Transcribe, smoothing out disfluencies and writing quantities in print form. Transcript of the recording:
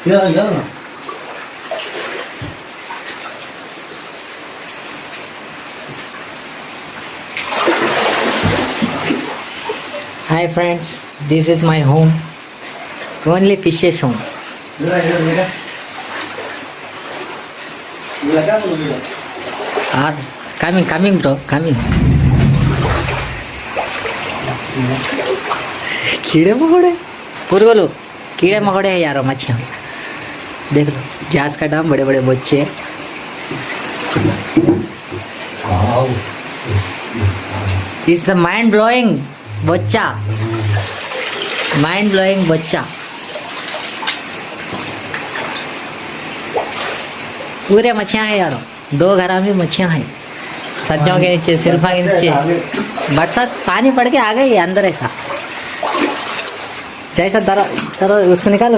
Hi friends, this is my home. Only fishes home. Coming bro, coming. कीड़े मकोड़े पुरगोलो कीड़े मकोड़े है यार मच्छियाँ देख लो जहाज का डाम बड़े बड़े बच्चे इज द माइंड ब्लोइंग बच्चा पूरे मच्छियाँ हैं यार 2 घरा में मच्छियाँ हैं सज्जों के नीचे सिल्फा के नीचे बरसात पानी पड़ के आ गई अंदर ऐसा जैसा तरह उसको निकालो